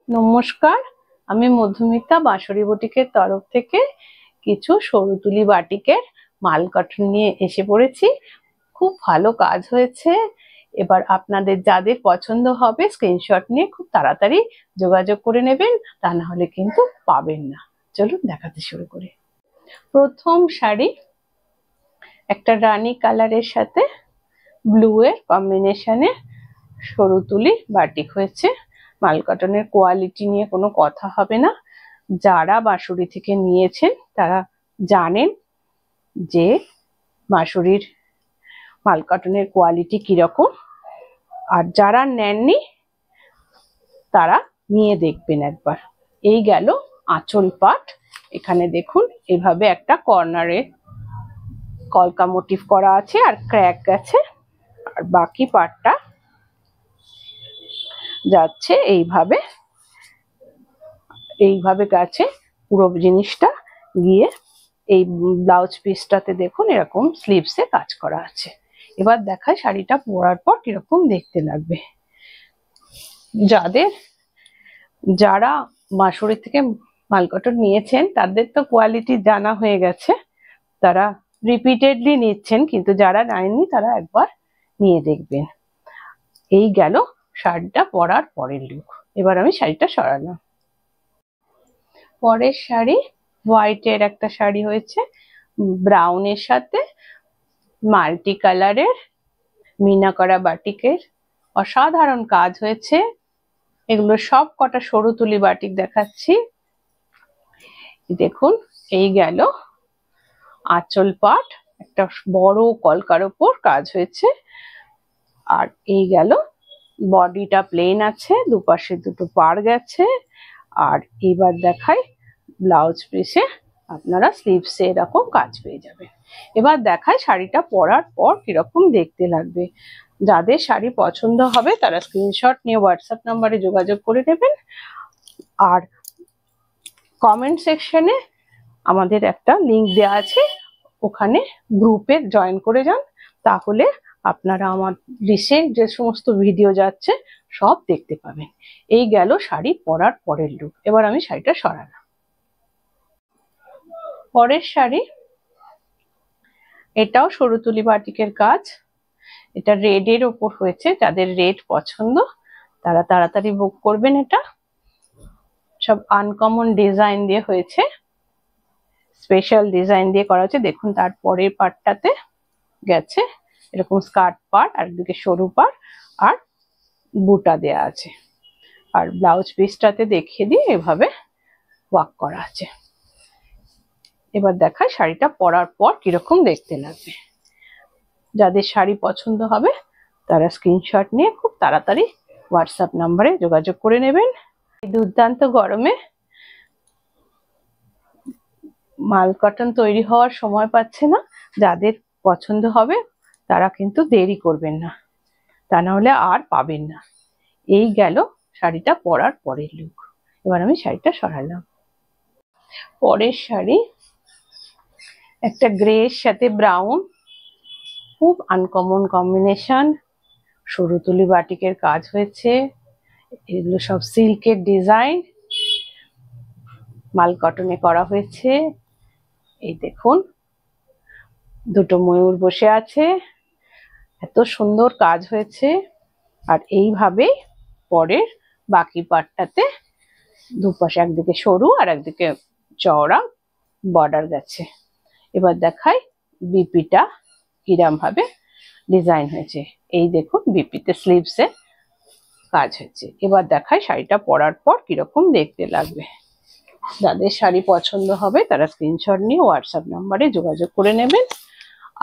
নমস্কার, আমি মধুমিতা বাঁশরী বুটিকের তরফ থেকে কিছু সরু তুলি বাটিকের মাল কটন নিয়ে এসে পড়েছি। খুব ভালো কাজ হয়েছে। এবার আপনাদের যাদের পছন্দ হবে স্ক্রিনশট নিয়ে খুব তাড়াতাড়ি যোগাযোগ করে নেবেন, তা না হলে কিন্তু পাবেন না। চলুন দেখাতে শুরু করি। প্রথম শাড়ি একটা রানী কালারের সাথে ব্লু এর কম্বিনেশনে সরু তুলি বাটিক হয়েছে। মাল কটনের কোয়ালিটি নিয়ে কোনো কথা হবে না। যারা বাঁশরী থেকে নিয়েছেন তারা জানেন যে বাঁশরীর মাল কটনের কোয়ালিটি কিরকম, আর যারা নেননি তারা নিয়ে দেখবেন একবার। এই গেল আঁচল পাট। এখানে দেখুন এভাবে একটা কর্নারে কলকা মোটিভ করা আছে আর ক্র্যাক গেছে, আর বাকি পাটটা যাচ্ছে এইভাবে এইভাবে গেছে পুরো জিনিসটা গিয়ে। এই ব্লাউজ পিসটাতে দেখুন এরকম স্লিভসে কাজ করা আছে। এবার দেখায় শাড়িটা পরার পর কিরকম দেখতে লাগবে। যারা বাঁশরী থেকে মাল কটন নিয়েছেন তাদের তো কোয়ালিটি জানা হয়ে গেছে, তারা রিপিটেডলি নিচ্ছেন, কিন্তু যারা নেননি তারা একবার নিয়ে দেখবেন। এই গেল শাড়িটা পরার পরের লুক। এবার আমি শাড়িটা সরালাম। পরের শাড়ি হোয়াইটের একটা শাড়ি হয়েছে, ব্রাউনের সাথে মাল্টি কালারের মিনা করা বাটিকের অসাধারণ কাজ হয়েছে। এগুলো সব কটা সরু তুলি বাটিক দেখাচ্ছি। দেখুন এই গেল আঁচল পাট, একটা বড় কলকার ওপর কাজ হয়েছে। আর এই গেল বডিটা প্লেন আছে, দুপাশে দুটো পাড় গেছে। আর এবার দেখাই ব্লাউজ পিসে আপনারা স্লিভসে এরকম কাজ পেয়ে যাবেন। এবার দেখাই শাড়িটা পরার পর কিরকম দেখতে লাগবে। যাদের শাড়ি পছন্দ হবে তারা স্ক্রিনশট নিয়ে হোয়াটসঅ্যাপ নাম্বারে যোগাযোগ করে নেবেন। আর কমেন্ট সেকশনে আমাদের একটা লিংক দেওয়া আছে, ওখানে গ্রুপে জয়েন করে যান, তাহলে আপনারা আমার রিসেন্ট যে সমস্ত ভিডিও যাচ্ছে সব দেখতে পাবেন। এই গেল শাড়ি পরার পরের লুক। এবার আমি শাড়িটা সরালাম। পরের শাড়ি এটাও সরু তুলি বাটিকের কাজ। এটা রেড এর ওপর হয়েছে। যাদের রেড পছন্দ তারা তাড়াতাড়ি বুক করবেন। এটা সব আনকমন ডিজাইন দিয়ে হয়েছে, স্পেশাল ডিজাইন দিয়ে করা হয়েছে। দেখুন তার পরের পার্টটাতে গেছে এরকম স্কার্ট পার্ট, আর দিকে সরু পার্ট আর বুটা দেয়া আছে। আর ব্লাউজ পিসটাতে দেখিয়ে দিয়ে এভাবে ওয়ার্ক করা আছে। এবার দেখায় শাড়িটা পরার পর কিরকম দেখতে লাগবে। যাদের শাড়ি পছন্দ হবে তারা স্ক্রিনশট নিয়ে খুব তাড়াতাড়ি হোয়াটসঅ্যাপ নাম্বারে যোগাযোগ করে নেবেন। এই দুর্দান্ত গরমে মাল কটন তৈরি হওয়ার সময় পাচ্ছে না, যাদের পছন্দ হবে তারা কিন্তু দেরি করবেন না, তা না হলে আর পাবেন না। এই গেল শাড়িটা পরার পরের লুক। এবার আমি শাড়িটা সরালাম। পরের শাড়ি একটা গ্রে এর সাথে ব্রাউন, খুব আনকমন কম্বিনেশন। সরু তুলি বাটিকের কাজ হয়েছে। এগুলো সব সিল্কের ডিজাইন মাল কটনে করা হয়েছে। এই দেখুন দুটো ময়ূর বসে আছে, এত সুন্দর কাজ হয়েছে। আর এইভাবে পরের বাকি পার্টটাতে দুপাশে একদিকে সরু আর একদিকে চওড়া বর্ডার গেছে। এবার দেখাই বিপিটা কিরম ভাবে ডিজাইন হয়েছে। এই দেখুন বিপিতে স্লিভসে কাজ হয়েছে। এবার দেখাই শাড়িটা পরার পর কিরকম দেখতে লাগবে। যাদের শাড়ি পছন্দ হবে তারা স্ক্রিনশট নিয়ে হোয়াটসঅ্যাপ নাম্বারে যোগাযোগ করে নেবেন।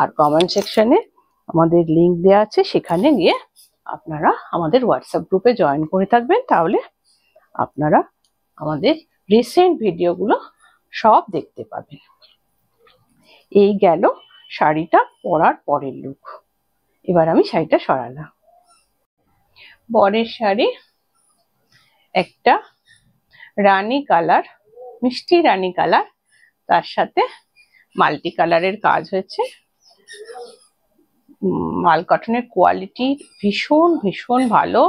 আর কমেন্ট সেকশনে আমাদের লিংক দেওয়া আছে, সেখানে গিয়ে আপনারা আমাদের হোয়াটসঅ্যাপ গ্রুপে জয়েন করে থাকবেন, তাহলে আপনারা আমাদের রিসেন্ট ভিডিওগুলো সব দেখতে পাবেন। এই গেল শাড়িটা পরার পরের লুক। এবার আমি শাড়িটা সরালাম। পরের শাড়ি একটা রানী কালার, মিষ্টি রানী কালার, তার সাথে মাল্টি কালারের কাজ হয়েছে। মাল কটনের কোয়ালিটি ভীষণ ভীষণ ভালো।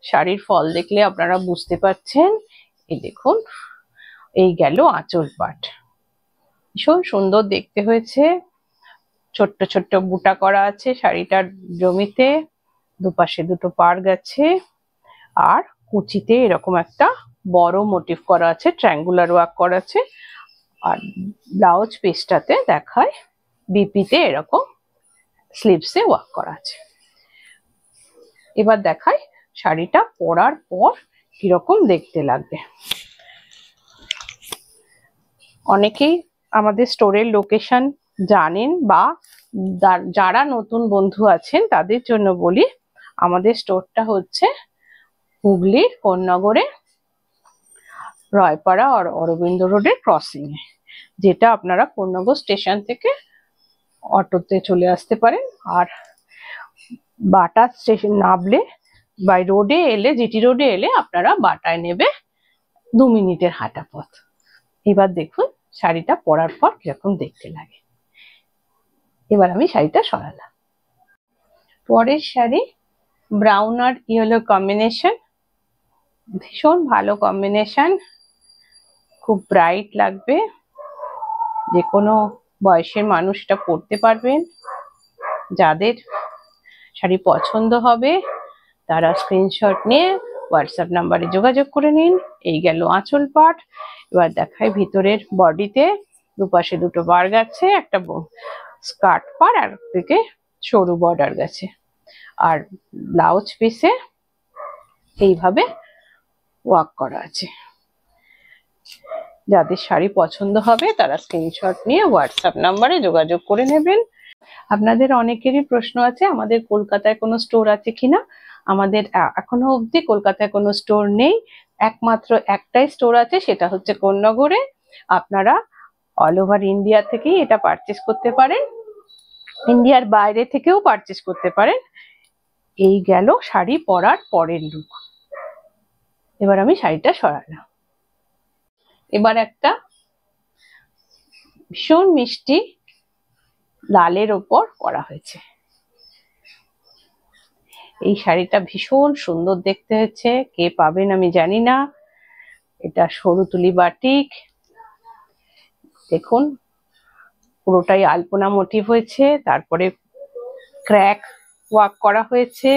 শাড়ির ফল দেখলে আপনারা বুঝতে পারছেন এই দেখুন, এই গেল আঁচল পাট। ভীষণ সুন্দর দেখতে হয়েছে, ছোট্ট ছোট্ট বুটা করা আছে শাড়িটার জমিতে, দুপাশে দুটো পাড় গেছে, আর কুচিতে এরকম একটা বড় মোটিভ করা আছে, ট্রায়াঙ্গুলার ওয়ার্ক করা আছে। আর ব্লাউজ পিসটাতে দেখায় বিপিতে এরকম স্লিভসে ওয়ার্ক করা আছে। এবার দেখায় শাড়িটা পরার পর কিরকম দেখতে লাগবে। অনেকেই আমাদের স্টোরের লোকেশন জানেন, বা যারা নতুন বন্ধু আছেন তাদের জন্য বলি, আমাদের স্টোরটা হচ্ছে হুগলির কোন্নগরে রায়পাড়া আর অরবিন্দ রোডের ক্রসিং এ, যেটা আপনারা কোন্নগর স্টেশন থেকে অটোতে চলে আসতে পারেন। আর বাটা স্টেশন নামলে বাই রোডে এলে, জিটি রোডে এলে আপনারা বাটায় নেবে 2 মিনিটের হাঁটা পথ। এবার দেখুন শাড়িটা পরার পর কিরকম দেখতে লাগে। এবার আমি শাড়িটা সরালাম। পরের শাড়ি ব্রাউন আর ইয়েলো কম্বিনেশন, ভীষণ ভালো কম্বিনেশন, খুব ব্রাইট লাগবে, যে কোনো বয়সের মানুষ এটা পরতে পারবেন। যাদের শাড়ি পছন্দ হবে তারা স্ক্রিনশট নিয়ে হোয়াটসঅ্যাপ নাম্বারে যোগাযোগ করে নিন। এই গেল আঁচল পাট। এবার দেখাই ভিতরের বডিতে দুপাশে দুটো বার গেছে, একটা স্কার্ট পার আর দিকে সরু বর্ডার গেছে। আর ব্লাউজ পিসে এইভাবে ওয়ার্ক করা আছে। যাদের শাড়ি পছন্দ হবে তারা স্ক্রিনশট নিয়ে হোয়াটসঅ্যাপ নাম্বারে যোগাযোগ করে নেবেন। আপনাদের অনেকেরই প্রশ্ন আছে আমাদের কলকাতায় কোনো স্টোর আছে কিনা। আমাদের এখনো অবধি কলকাতায় কোনো স্টোর নেই, একমাত্র একটাই স্টোর আছে, সেটা হচ্ছে কোন্নগরে। আপনারা অল ওভার ইন্ডিয়া থেকেই এটা পারচেস করতে পারেন, ইন্ডিয়ার বাইরে থেকেও পারচেস করতে পারেন। এই গেল শাড়ি পরার পরের লুক। এবার আমি শাড়িটা সরালাম। এবার একটা ভীষণ মিষ্টি লালের ওপর করা হয়েছে। এই শাড়িটা ভীষণ সুন্দর দেখতে হয়েছে, কে পাবেন আমি জানি না। এটা সরু তুলি বাটিক, দেখুন পুরোটাই আলপনা মোটিভ হয়েছে, তারপরে ক্র্যাক ওয়ার্ক করা হয়েছে।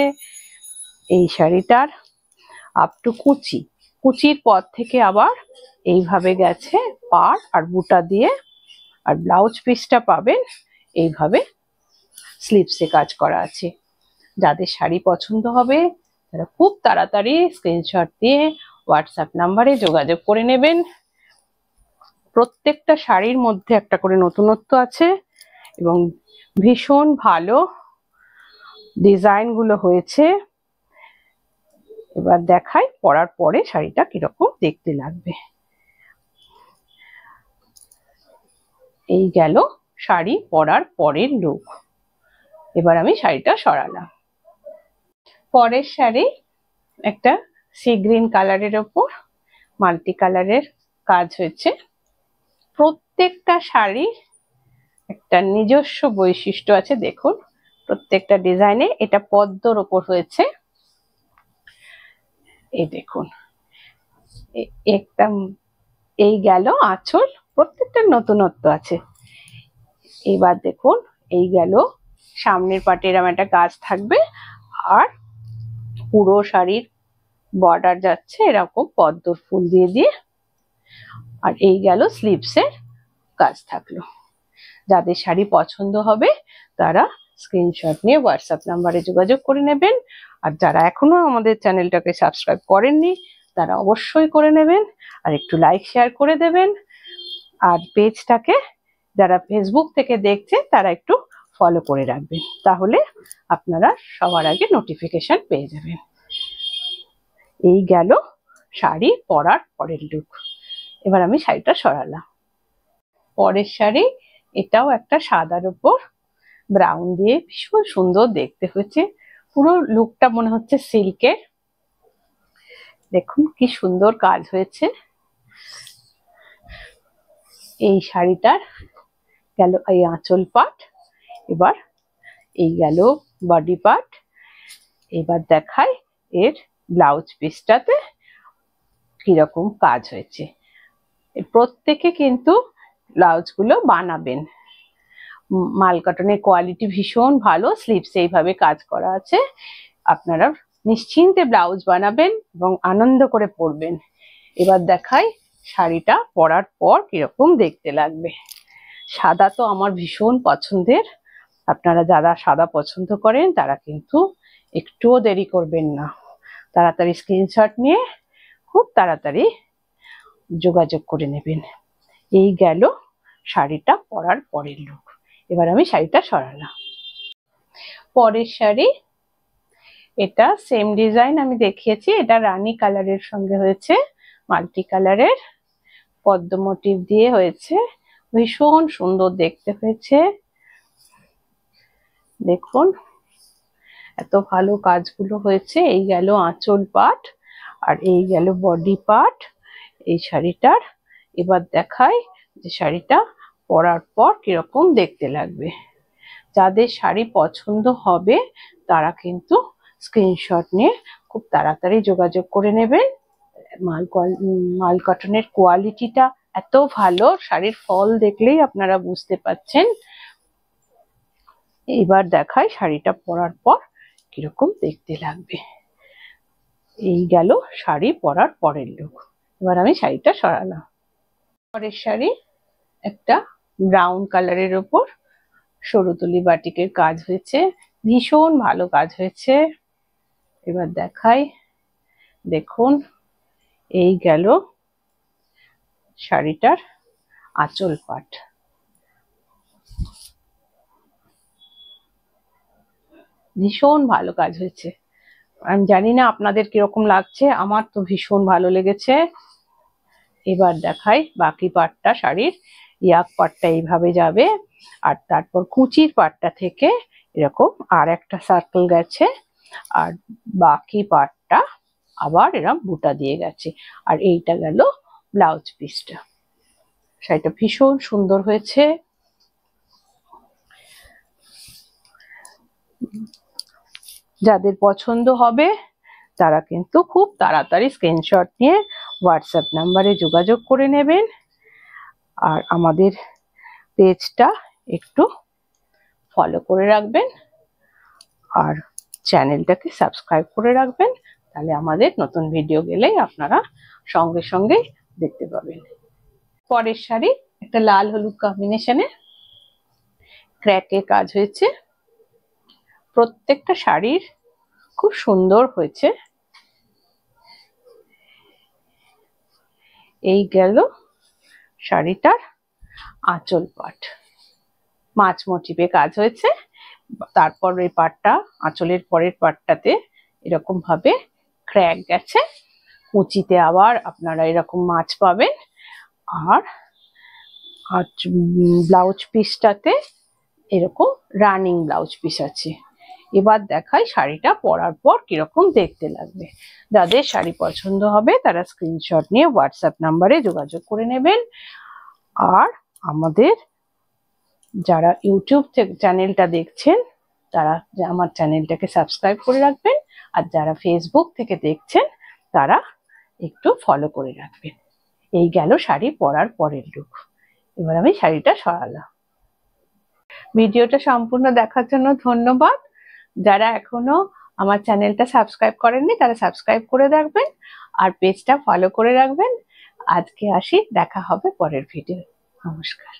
এই শাড়িটার আপ টু কুচি, কুচির পর থেকে আবার এইভাবে গেছে পাড় আর বুটা দিয়ে। আর ব্লাউজ পিসটা পাবেন এইভাবে স্লিভসে কাজ করা আছে। যাদের শাড়ি পছন্দ হবে তারা খুব তাড়াতাড়ি স্ক্রিনশট দিয়ে হোয়াটসঅ্যাপ নাম্বারে যোগাযোগ করে নেবেন। প্রত্যেকটা শাড়ির মধ্যে একটা করে নতুনত্ব আছে এবং ভীষণ ভালো ডিজাইন গুলো হয়েছে। এবার দেখাই পরার পরে শাড়িটা কিরকম দেখতে লাগবে। এই গেল শাড়ি পরার পরের লুক। এবার আমি শাড়িটা সরালাম। পরের শাড়ি একটা সি গ্রিন কালারের ওপর মাল্টি কালারের কাজ হয়েছে। প্রত্যেকটা শাড়ি একটা নিজস্ব বৈশিষ্ট্য আছে, দেখুন প্রত্যেকটা ডিজাইনে। এটা পদ্মর ওপর হয়েছে, এই দেখুন একদম। এই গেল আঁচল, প্রত্যেকটা নতুনত্ব আছে। এবার দেখুন এই গেল সামনের পাটে এরকম একটা কাজ থাকবে, আর পুরো শাড়ির বর্ডার যাচ্ছে এরকম পদ্মর ফুল দিয়ে দিয়ে। আর এই গেল স্লিভসের কাজ থাকলো। যাদের শাড়ি পছন্দ হবে তারা স্ক্রিনশট নিয়ে হোয়াটসঅ্যাপ নাম্বারে যোগাযোগ করে নেবেন। আর যারা এখনো আমাদের চ্যানেলটাকে সাবস্ক্রাইব করেননি তারা অবশ্যই করে নেবেন, আর একটু লাইক শেয়ার করে দেবেন। আর পেজটাকে যারা ফেসবুক থেকে দেখছেন তারা একটু ফলো করে রাখবেন, তাহলে আপনারা সবার আগে নোটিফিকেশন পেয়ে যাবেন। এই গেল শাড়ি পরার পরের লুক। এবার আমি শাড়িটা সরালাম। পরের শাড়ি, এটাও একটা সাদার উপর ব্রাউন দিয়ে ভীষণ সুন্দর দেখতে হয়েছে। পুরো লুকটা মনে হচ্ছে সিল্কের। দেখুন কি সুন্দর কাজ হয়েছে। এই শাড়িটার গেল এই আঁচল পাট, এবার এই গেল বডি পার্ট। এবার দেখাই এর ব্লাউজ পিসটাতে কিরকম কাজ হয়েছে। প্রত্যেকে কিন্তু ব্লাউজগুলো বানাবেন। মাল কটনের কোয়ালিটি ভীষণ ভালো, স্লিভস এইভাবে কাজ করা আছে। আপনারা নিশ্চিন্তে ব্লাউজ বানাবেন এবং আনন্দ করে পরবেন। এবার দেখাই শাড়িটা পরার পর কিরকম দেখতে লাগবে। সাদা তো আমার ভীষণ পছন্দের। আপনারা যারা সাদা পছন্দ করেন তারা কিন্তু একটুও দেরি করবেন না, তাড়াতাড়ি স্ক্রিনশট নিয়ে খুব তাড়াতাড়ি যোগাযোগ করে নেবেন। এই গেল শাড়িটা পরার পরের লুক। এবার আমি শাড়িটা সরালাম। পরের শাড়ি, এটা সেম ডিজাইন আমি দেখিয়েছি, এটা রানী কালারের সঙ্গে হয়েছে, মাল্টি কালারের পদ্ম মোটিভ দিয়ে হয়েছে, ভীষণ সুন্দর দেখতে হয়েছে। দেখুন এত ভালো কাজগুলো হয়েছে। এই গেল আঁচল পাট আর এই গেল বডি পার্ট এই শাড়িটার। এবার দেখাই যে শাড়িটা পরার পর কিরকম দেখতে লাগবে। যাদের শাড়ি পছন্দ হবে তারা কিন্তু স্ক্রিনশট নিয়ে খুব তাড়াতাড়ি যোগাযোগ করে নেবেন। মাল কটনের কোয়ালিটিটা এত ভালো, শাড়ির ফল দেখলেই আপনারা বুঝতে পাচ্ছেন। এবার দেখাই শাড়িটা পরার পর কিরকম দেখতে লাগবে। এই গেল শাড়ি পরার পরের লুক। এবার আমি শাড়িটা সরালাম। পরের শাড়ি, একটা ব্রাউন কালারের ওপর সরুতলি বাটিকের কাজ হয়েছে, ভীষণ ভালো কাজ হয়েছে। এবার দেখাই, দেখুন এই গেল শাড়িটার আঁচল পাট। ভীষণ ভালো কাজ হয়েছে। আমি জানি না আপনাদের কিরকম লাগছে, আমার তো ভীষণ ভালো লেগেছে। এবার দেখাই বাকি পাটটা, শাড়ির ইয়াক পাটটা এইভাবে যাবে আর তারপর কুচির পাটটা থেকে এরকম আর একটা সার্কেল গেছে আর বাকি পাটটা আবার এরকম বুটা দিয়ে গেছে। আর এইটা গেল ব্লাউজ পিসটা। শাড়িটা ভীষণ সুন্দর হয়েছে। যাদের পছন্দ হবে তারা কিন্তু খুব তাড়াতাড়ি স্ক্রিনশট নিয়ে হোয়াটসঅ্যাপ নাম্বারে যোগাযোগ করে নেবেন। আর আমাদের পেজটা একটু ফলো করে রাখবেন আর চ্যানেলটাকে সাবস্ক্রাইব করে রাখবেন, তাহলে আমাদের নতুন ভিডিও গেলেই আপনারা সঙ্গে সঙ্গে দেখতে পাবেন। পরের শাড়ি, একটা লাল হলুদ কম্বিনেশনে ক্র্যাকে কাজ হয়েছে। প্রত্যেকটা শাড়ির খুব সুন্দর হয়েছে। এই গেল শাড়িটার আঁচল পাট, মাছ মোটিভে কাজ হয়েছে। তারপর এই পাটটা, আঁচলের পরের পাটটাতে এরকম ভাবে ক্র্যাক গেছে, কুচিতে আবার আপনারা এরকম মাছ পাবেন। আর ব্লাউজ পিসটাতে এরকম রানিং ব্লাউজ পিস আছে। এবার দেখাই শাড়িটা পরার পর কিরকম দেখতে লাগবে। যাদের শাড়ি পছন্দ হবে তারা স্ক্রিনশট নিয়ে হোয়াটসঅ্যাপ নাম্বারে যোগাযোগ করে নেবেন। আর আমাদের যারা ইউটিউব চ্যানেলটা দেখছেন তারা আমার চ্যানেলটাকে সাবস্ক্রাইব করে রাখবেন, আর যারা ফেসবুক থেকে দেখছেন তারা একটু ফলো করে রাখবেন। এই গেল শাড়ি পরার পরের লুক। এবার আমি শাড়িটা সরালাম। ভিডিওটা সম্পূর্ণ দেখার জন্য ধন্যবাদ। যারা এখনো আমার চ্যানেলটা সাবস্ক্রাইব করেননি তারা সাবস্ক্রাইব করে রাখবেন আর পেজটা ফলো করে রাখবেন। আজকে আসি, দেখা হবে পরের ভিডিও। নমস্কার।